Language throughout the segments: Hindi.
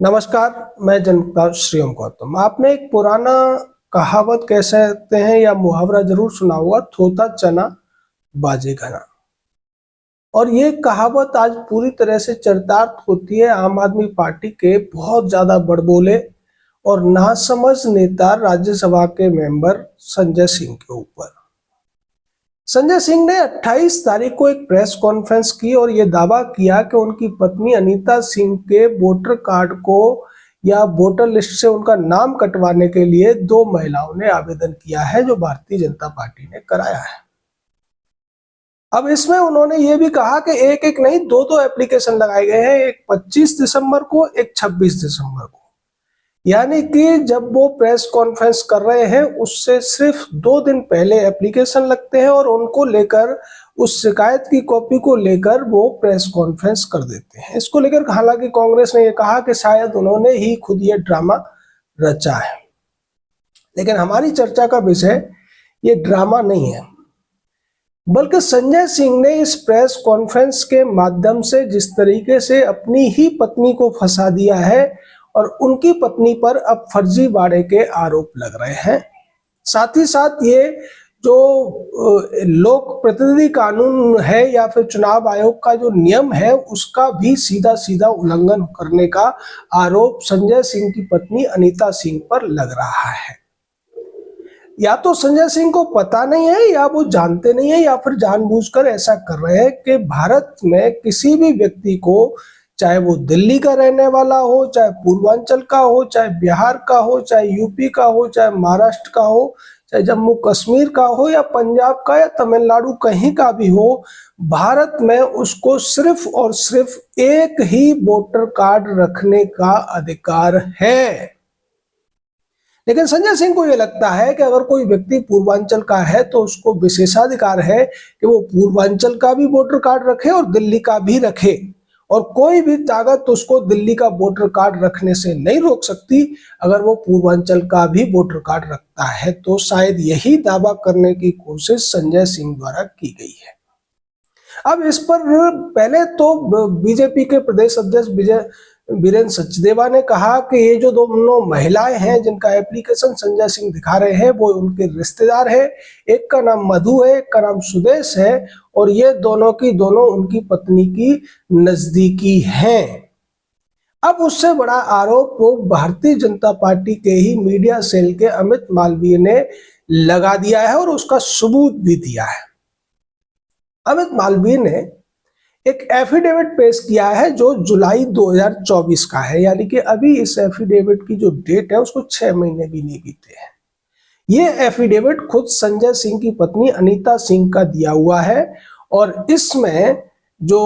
नमस्कार, मैं जनता श्रीओम गौतम। आपने एक पुराना कहावत कह सकते हैं या मुहावरा जरूर सुना होगा, थोथा चना बाजे घना। और ये कहावत आज पूरी तरह से चरितार्थ होती है आम आदमी पार्टी के बहुत ज्यादा बड़बोले और नासमझ नेता राज्यसभा के मेंबर संजय सिंह के ऊपर। संजय सिंह ने 28 तारीख को एक प्रेस कॉन्फ्रेंस की और ये दावा किया कि उनकी पत्नी अनीता सिंह के वोटर कार्ड को या वोटर लिस्ट से उनका नाम कटवाने के लिए दो महिलाओं ने आवेदन किया है, जो भारतीय जनता पार्टी ने कराया है। अब इसमें उन्होंने ये भी कहा कि एक एक नहीं, दो एप्लीकेशन लगाए गए हैं, एक 25 दिसंबर को, एक 26 दिसंबर को। यानी कि जब वो प्रेस कॉन्फ्रेंस कर रहे हैं उससे सिर्फ 2 दिन पहले एप्लीकेशन लगते हैं और उनको लेकर, उस शिकायत की कॉपी को लेकर वो प्रेस कॉन्फ्रेंस कर देते हैं। इसको लेकर हालांकि कांग्रेस ने ये कहा कि शायद उन्होंने ही खुद ये ड्रामा रचा है, लेकिन हमारी चर्चा का विषय ये ड्रामा नहीं है, बल्कि संजय सिंह ने इस प्रेस कॉन्फ्रेंस के माध्यम से जिस तरीके से अपनी ही पत्नी को फंसा दिया है और उनकी पत्नी पर अब फर्जीवाड़े के आरोप लग रहे हैं। साथ ही साथ ये जो लोक प्रतिनिधि कानून है या फिर चुनाव आयोग का जो नियम है उसका भी सीधा सीधा उल्लंघन करने का आरोप संजय सिंह की पत्नी अनीता सिंह पर लग रहा है। या तो संजय सिंह को पता नहीं है या वो जानते नहीं है या फिर जानबूझकर ऐसा कर रहे हैं कि भारत में किसी भी व्यक्ति को, चाहे वो दिल्ली का रहने वाला हो, चाहे पूर्वांचल का हो, चाहे बिहार का हो, चाहे यूपी का हो, चाहे महाराष्ट्र का हो, चाहे जम्मू कश्मीर का हो या पंजाब का या तमिलनाडु कहीं का भी हो, भारत में उसको सिर्फ और सिर्फ एक ही वोटर कार्ड रखने का अधिकार है। लेकिन संजय सिंह को यह लगता है कि अगर कोई व्यक्ति पूर्वांचल का है तो उसको विशेषाधिकार है कि वो पूर्वांचल का भी वोटर कार्ड रखे और दिल्ली का भी रखे, और कोई भी ताकत उसको दिल्ली का वोटर कार्ड रखने से नहीं रोक सकती अगर वो पूर्वांचल का भी वोटर कार्ड रखता है। तो शायद यही दावा करने की कोशिश संजय सिंह द्वारा की गई है। अब इस पर पहले तो बीजेपी के प्रदेश अध्यक्ष वीरेंद्र सचदेवा ने कहा कि ये जो दोनों महिलाएं हैं जिनका एप्लीकेशन संजय सिंह दिखा रहे हैं वो उनके रिश्तेदार है। एक का नाम मधु है, एक का नाम सुदेश है, और ये दोनों की दोनों उनकी पत्नी की नजदीकी हैं। अब उससे बड़ा आरोप वो भारतीय जनता पार्टी के ही मीडिया सेल के अमित मालवीय ने लगा दिया है और उसका सबूत भी दिया है। अमित मालवीय ने एक एफिडेविट पेश किया है जो जुलाई 2024 का है, यानी कि अभी इस एफिडेविट की जो डेट है उसको 6 महीने भी नहीं बीते हैं। ये एफिडेविट खुद संजय सिंह की पत्नी अनीता सिंह का दिया हुआ है और इसमें जो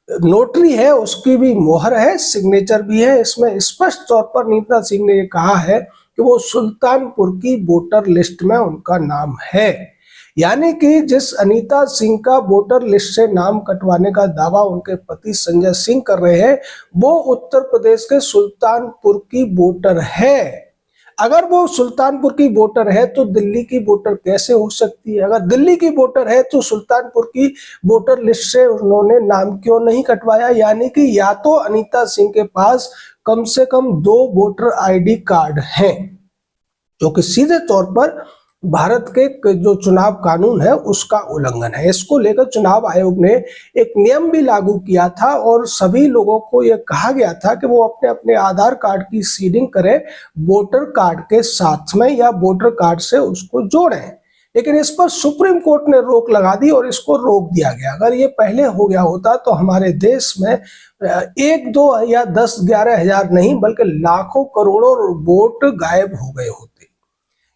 नोटरी है उसकी भी मोहर है, सिग्नेचर भी है। इसमें स्पष्ट तौर पर अनीता सिंह ने कहा है कि वो सुल्तानपुर की वोटर लिस्ट में उनका नाम है। यानी कि जिस अनीता सिंह का वोटर लिस्ट से नाम कटवाने का दावा उनके पति संजय सिंह कर रहे हैं वो उत्तर प्रदेश के सुल्तानपुर की वोटर है। अगर वो सुल्तानपुर की वोटर है तो दिल्ली की वोटर कैसे हो सकती है? अगर दिल्ली की वोटर है तो सुल्तानपुर की वोटर लिस्ट से उन्होंने नाम क्यों नहीं कटवाया? यानी कि या तो अनीता सिंह के पास कम से कम 2 वोटर आईडी कार्ड हैं, जो कि सीधे तौर पर भारत के जो चुनाव कानून है उसका उल्लंघन है। इसको लेकर चुनाव आयोग ने एक नियम भी लागू किया था और सभी लोगों को यह कहा गया था कि वो अपने अपने आधार कार्ड की सीडिंग करें वोटर कार्ड के साथ में या वोटर कार्ड से उसको जोड़ें। लेकिन इस पर सुप्रीम कोर्ट ने रोक लगा दी और इसको रोक दिया गया। अगर ये पहले हो गया होता तो हमारे देश में 1, 2 या 10, 11 हजार नहीं बल्कि लाखों करोड़ों वोट गायब हो गए होते।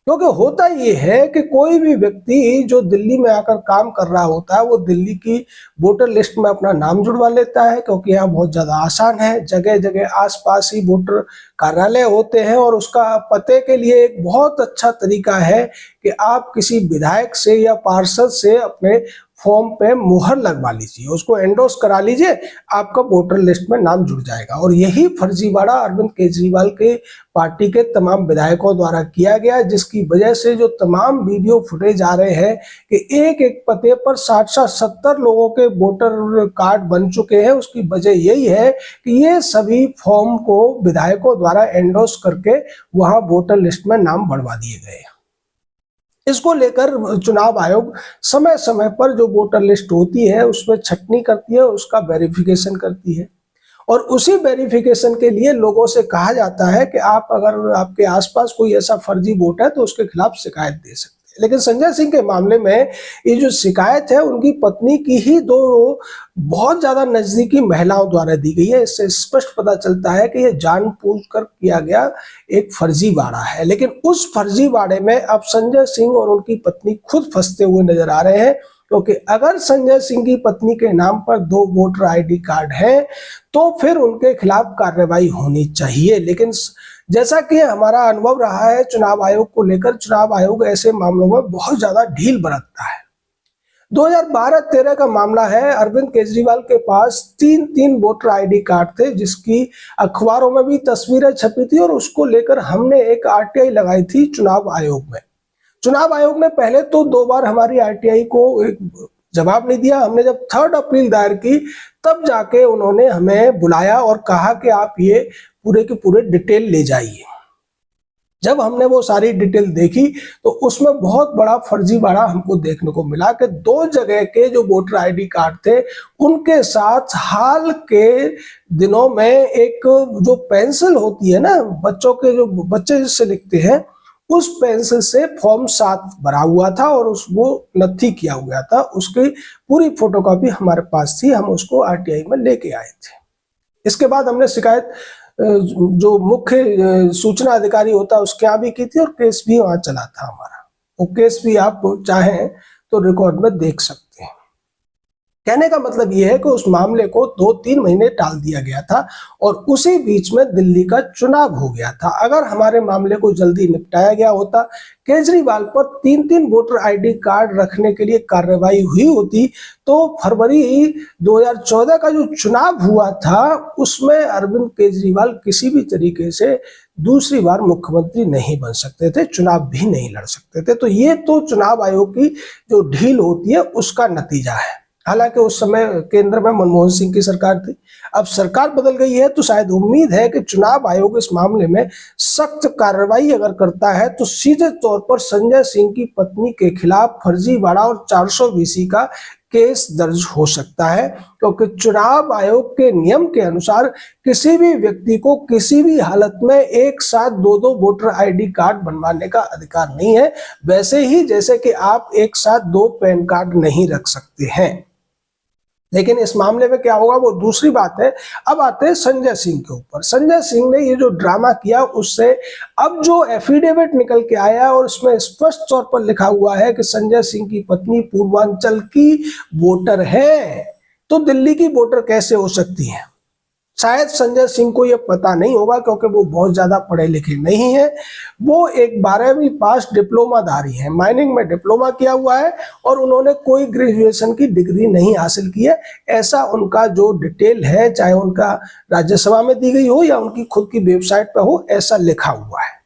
क्योंकि होता ये है कि कोई भी व्यक्ति जो दिल्ली में आकर काम कर रहा होता है वो दिल्ली की वोटर लिस्ट में अपना नाम जुड़वा लेता है, क्योंकि यहाँ बहुत ज्यादा आसान है। जगह जगह आसपास ही वोटर कार्यालय होते हैं और उसका पते के लिए एक बहुत अच्छा तरीका है कि आप किसी विधायक से या पार्षद से अपने फॉर्म पे मुहर लगवा लीजिए, उसको एंडोर्स करा लीजिए, आपका वोटर लिस्ट में नाम जुड़ जाएगा। और यही फर्जीवाड़ा अरविंद केजरीवाल के पार्टी के तमाम विधायकों द्वारा किया गया, जिसकी वजह से जो तमाम वीडियो फुटेज आ रहे हैं कि एक एक पते पर 60-70 लोगों के वोटर कार्ड बन चुके हैं, उसकी वजह यही है कि ये सभी फॉर्म को विधायकों द्वारा एंडोर्स करके वहां वोटर लिस्ट में नाम बढ़वा दिए गए। इसको लेकर चुनाव आयोग समय समय पर जो वोटर लिस्ट होती है उसमें छटनी करती है, उसका वेरिफिकेशन करती है, और उसी वेरिफिकेशन के लिए लोगों से कहा जाता है कि आप अगर आपके आसपास कोई ऐसा फर्जी वोट है तो उसके खिलाफ शिकायत दे सकते हैं। लेकिन संजय सिंह के मामले में ये जो शिकायत है उनकी पत्नी की ही दो बहुत ज्यादा नजदीकी महिलाओं द्वारा दी गई है। इससे स्पष्ट पता चलता है कि ये जानबूझकर किया गया एक फर्जीवाड़ा है। लेकिन उस फर्जीवाड़े में अब संजय सिंह और उनकी पत्नी खुद फंसते हुए नजर आ रहे हैं, क्योंकि अगर संजय सिंह की पत्नी के नाम पर 2 वोटर आईडी कार्ड हैं तो फिर उनके खिलाफ कार्रवाई होनी चाहिए। लेकिन जैसा कि हमारा अनुभव रहा है चुनाव आयोग को लेकर, चुनाव आयोग ऐसे मामलों में बहुत ज्यादा ढील बरतता है। 2012-13 का मामला है, अरविंद केजरीवाल के पास 3 वोटर आईडी कार्ड थे, जिसकी अखबारों में भी तस्वीरें छपी थी, और उसको लेकर हमने एक आरटीआई लगाई थी चुनाव आयोग में। चुनाव आयोग ने पहले तो 2 बार हमारी आरटीआई को जवाब नहीं दिया। हमने जब 3 अप्रैल दायर की तब जाके उन्होंने हमें बुलाया और कहा कि आप ये पूरे के पूरे डिटेल ले जाइए। जब हमने वो सारी डिटेल देखी तो उसमें बहुत बड़ा फर्जीवाड़ा हमको देखने को मिला कि 2 जगह के जो वोटर आईडी कार्ड थे उनके साथ हाल के दिनों में एक जो पेंसिल होती है ना, बच्चों के जो बच्चे जिससे लिखते हैं, उस पेंसिल से फॉर्म 7 भरा हुआ था और उसको नत्थी किया हुआ था। उसकी पूरी फोटोकॉपी हमारे पास थी, हम उसको आरटीआई में लेके आए थे। इसके बाद हमने शिकायत जो मुख्य सूचना अधिकारी होता है उसके यहाँ भी की थी, और केस भी वहां चला था हमारा। वो केस भी आप चाहें तो रिकॉर्ड में देख सकते हैं। कहने का मतलब यह है कि उस मामले को 2-3 महीने टाल दिया गया था और उसी बीच में दिल्ली का चुनाव हो गया था। अगर हमारे मामले को जल्दी निपटाया गया होता, केजरीवाल पर 3 वोटर आईडी कार्ड रखने के लिए कार्रवाई हुई होती, तो फरवरी 2014 का जो चुनाव हुआ था उसमें अरविंद केजरीवाल किसी भी तरीके से दूसरी बार मुख्यमंत्री नहीं बन सकते थे, चुनाव भी नहीं लड़ सकते थे। तो ये तो चुनाव आयोग की जो ढील होती है उसका नतीजा है। हालांकि उस समय केंद्र में मनमोहन सिंह की सरकार थी, अब सरकार बदल गई है, तो शायद उम्मीद है कि चुनाव आयोग इस मामले में सख्त कार्रवाई अगर करता है तो सीधे तौर पर संजय सिंह की पत्नी के खिलाफ फर्जीवाड़ा और 420 का केस दर्ज हो सकता है, क्योंकि चुनाव आयोग के नियम के अनुसार किसी भी व्यक्ति को किसी भी हालत में एक साथ 2 वोटर आईडी कार्ड बनवाने का अधिकार नहीं है, वैसे ही जैसे कि आप एक साथ 2 पैन कार्ड नहीं रख सकते हैं। लेकिन इस मामले में क्या होगा वो दूसरी बात है। अब आते हैं संजय सिंह के ऊपर। संजय सिंह ने ये जो ड्रामा किया उससे अब जो एफिडेविट निकल के आया और उसमें स्पष्ट तौर पर लिखा हुआ है कि संजय सिंह की पत्नी पूर्वांचल की वोटर है, तो दिल्ली की वोटर कैसे हो सकती है? शायद संजय सिंह को यह पता नहीं होगा, क्योंकि वो बहुत ज्यादा पढ़े लिखे नहीं है। वो एक 12वीं पास डिप्लोमाधारी है, माइनिंग में डिप्लोमा किया हुआ है और उन्होंने कोई ग्रेजुएशन की डिग्री नहीं हासिल की है, ऐसा उनका जो डिटेल है, चाहे उनका राज्यसभा में दी गई हो या उनकी खुद की वेबसाइट पर हो, ऐसा लिखा हुआ है।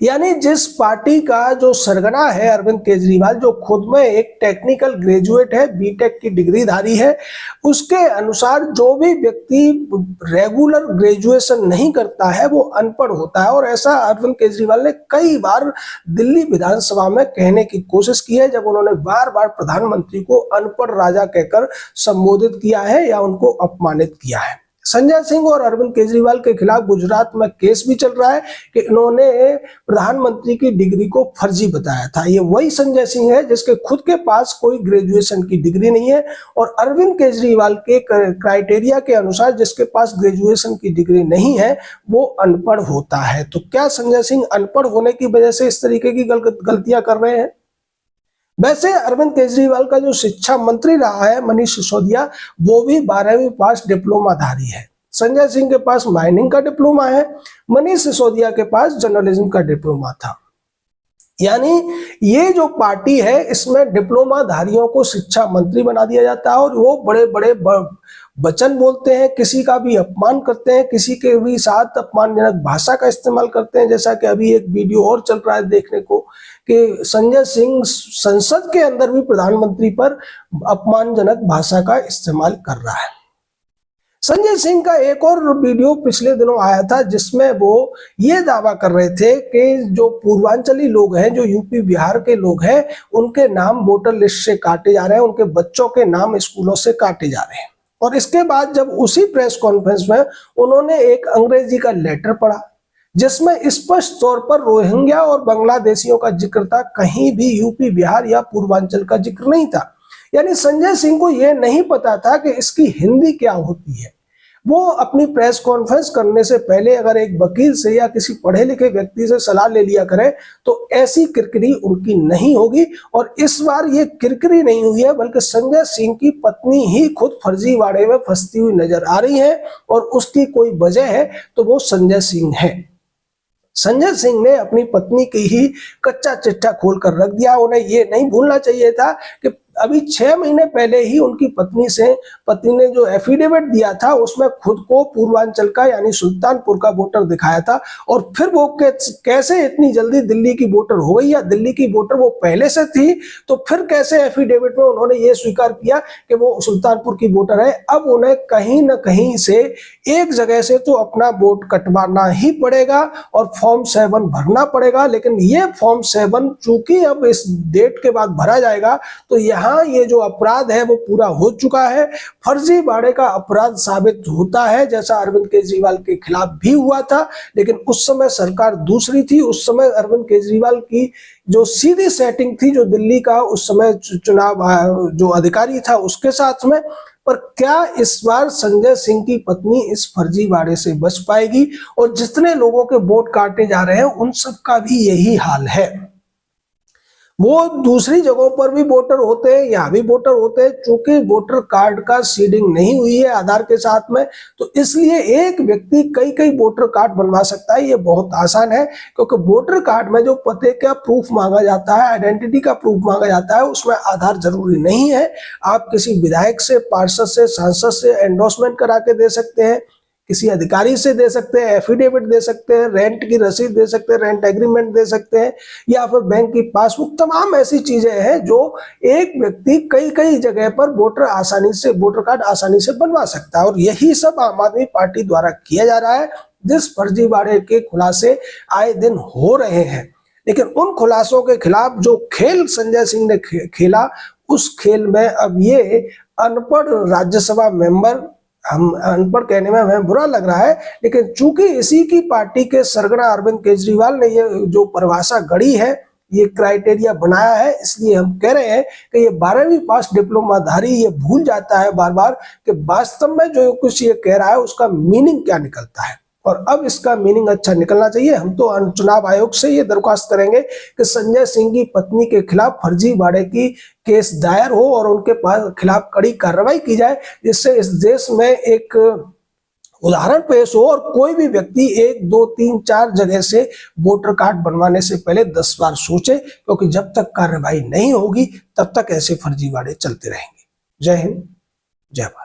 यानी जिस पार्टी का जो सरगना है अरविंद केजरीवाल, जो खुद में एक टेक्निकल ग्रेजुएट है, बीटेक की डिग्रीधारी है, उसके अनुसार जो भी व्यक्ति रेगुलर ग्रेजुएशन नहीं करता है वो अनपढ़ होता है। और ऐसा अरविंद केजरीवाल ने कई बार दिल्ली विधानसभा में कहने की कोशिश की है, जब उन्होंने बार बार प्रधानमंत्री को अनपढ़ राजा कहकर संबोधित किया है या उनको अपमानित किया है। संजय सिंह और अरविंद केजरीवाल के खिलाफ गुजरात में केस भी चल रहा है कि इन्होंने प्रधानमंत्री की डिग्री को फर्जी बताया था। ये वही संजय सिंह है जिसके खुद के पास कोई ग्रेजुएशन की डिग्री नहीं है, और अरविंद केजरीवाल के क्राइटेरिया के अनुसार जिसके पास ग्रेजुएशन की डिग्री नहीं है वो अनपढ़ होता है। तो क्या संजय सिंह अनपढ़ होने की वजह से इस तरीके की गलतियां कर रहे हैं? वैसे अरविंद केजरीवाल का जो शिक्षा मंत्री रहा है मनीष सिसोदिया, वो भी 12वीं पास डिप्लोमाधारी है। संजय सिंह के पास माइनिंग का डिप्लोमा है, मनीष सिसोदिया के पास जर्नलिज्म का डिप्लोमा था। यानी ये जो पार्टी है इसमें डिप्लोमाधारियों को शिक्षा मंत्री बना दिया जाता है और वो बड़े बड़े वचन बोलते हैं, किसी का भी अपमान करते हैं, किसी के भी साथ अपमानजनक भाषा का इस्तेमाल करते हैं। जैसा कि अभी एक वीडियो और चल रहा है देखने को कि संजय सिंह संसद के अंदर भी प्रधानमंत्री पर अपमानजनक भाषा का इस्तेमाल कर रहा है। संजय सिंह का एक और वीडियो पिछले दिनों आया था जिसमें वो ये दावा कर रहे थे कि जो पूर्वांचली लोग हैं, जो यूपी बिहार के लोग हैं, उनके नाम वोटर लिस्ट से काटे जा रहे हैं, उनके बच्चों के नाम स्कूलों से काटे जा रहे हैं। और इसके बाद जब उसी प्रेस कॉन्फ्रेंस में उन्होंने एक अंग्रेजी का लेटर पढ़ा जिसमें स्पष्ट तौर पर रोहिंग्या और बांग्लादेशियों का जिक्र था, कहीं भी यूपी बिहार या पूर्वांचल का जिक्र नहीं था। यानी संजय सिंह को यह नहीं पता था कि इसकी हिंदी क्या होती है। वो अपनी प्रेस कॉन्फ्रेंस करने से पहले अगर एक वकील से या किसी पढ़े लिखे व्यक्ति से सलाह ले लिया करें तो ऐसी किरकिरी उनकी नहीं होगी। और इस बार ये किरकिरी नहीं हुई है, बल्कि संजय सिंह की पत्नी ही खुद फर्जीवाड़े में फंसती हुई नजर आ रही है और उसकी कोई वजह है तो वो संजय सिंह है। संजय सिंह ने अपनी पत्नी की ही कच्चा चिट्ठा खोलकर रख दिया। उन्हें ये नहीं भूलना चाहिए था कि अभी 6 महीने पहले ही उनकी पत्नी ने जो एफिडेविट दिया था उसमें खुद को पूर्वांचल का यानी सुल्तानपुर का वोटर दिखाया था। और फिर वो कैसे इतनी जल्दी दिल्ली की वोटर हो गई, या दिल्ली की वोटर वो पहले से थी तो फिर कैसे एफिडेविट में उन्होंने ये स्वीकार किया कि वो सुल्तानपुर की वोटर है। अब उन्हें कहीं ना कहीं से एक जगह से तो अपना वोट कटवाना ही पड़ेगा और फॉर्म 7 भरना पड़ेगा। लेकिन ये फॉर्म 7 चूंकि अब इस डेट के बाद भरा जाएगा तो यहाँ ये जो अपराध है वो पूरा हो चुका है। फर्जीवाड़े का अपराध साबित होता है, जैसा अरविंद केजरीवाल के खिलाफ भी हुआ था। लेकिन उस समय सरकार दूसरी थी, उस समय अरविंद केजरीवाल की जो सीधी सेटिंग थी, जो दिल्ली का उस समय चुनाव जो अधिकारी था उसके साथ में। पर क्या इस बार संजय सिंह की पत्नी इस फर्जीवाड़े से बच पाएगी? और जितने लोगों के वोट काटे जा रहे हैं उन सब का भी यही हाल है। वो दूसरी जगहों पर भी वोटर होते हैं, यहाँ भी वोटर होते हैं। चूंकि वोटर कार्ड का सीडिंग नहीं हुई है आधार के साथ में, तो इसलिए एक व्यक्ति कई कई वोटर कार्ड बनवा सकता है। ये बहुत आसान है क्योंकि वोटर कार्ड में जो पते का प्रूफ मांगा जाता है, आइडेंटिटी का प्रूफ मांगा जाता है, उसमें आधार जरूरी नहीं है। आप किसी विधायक से, पार्षद से, सांसद से एंडोर्समेंट करा के दे सकते हैं, किसी अधिकारी से दे सकते हैं, एफिडेविट दे सकते हैं, रेंट की रसीद दे सकते हैं, रेंट एग्रीमेंट दे सकते हैं, या फिर बैंक की पासबुक। तमाम ऐसी चीजें हैं जो एक व्यक्ति कई कई जगह पर वोटर कार्ड आसानी से बनवा सकता है। और यही सब आम आदमी पार्टी द्वारा किया जा रहा है, जिस फर्जीवाड़े के खुलासे आए दिन हो रहे हैं। लेकिन उन खुलासों के खिलाफ जो खेल संजय सिंह ने खेला, उस खेल में अब ये अनपढ़ राज्यसभा मेंबर, हम अनपढ़ कहने में हमें बुरा लग रहा है, लेकिन चूंकि इसी की पार्टी के सरगना अरविंद केजरीवाल ने ये जो परिभाषा गढ़ी है, ये क्राइटेरिया बनाया है, इसलिए हम कह रहे हैं कि ये 12वीं पास डिप्लोमाधारी ये भूल जाता है बार बार कि वास्तव में जो कुछ ये कह रहा है उसका मीनिंग क्या निकलता है। और अब इसका मीनिंग अच्छा निकलना चाहिए। हम तो चुनाव आयोग से ये दरख्वास्त करेंगे कि संजय सिंह की पत्नी के खिलाफ फर्जीवाड़े की केस दायर हो और उनके खिलाफ कड़ी कार्रवाई की जाए, जिससे इस देश में एक उदाहरण पेश हो और कोई भी व्यक्ति 1, 2, 3, 4 जगह से वोटर कार्ड बनवाने से पहले 10 बार सोचे, क्योंकि जब तक कार्रवाई नहीं होगी तब तक ऐसे फर्जीवाड़े चलते रहेंगे। जय हिंद, जय भारत।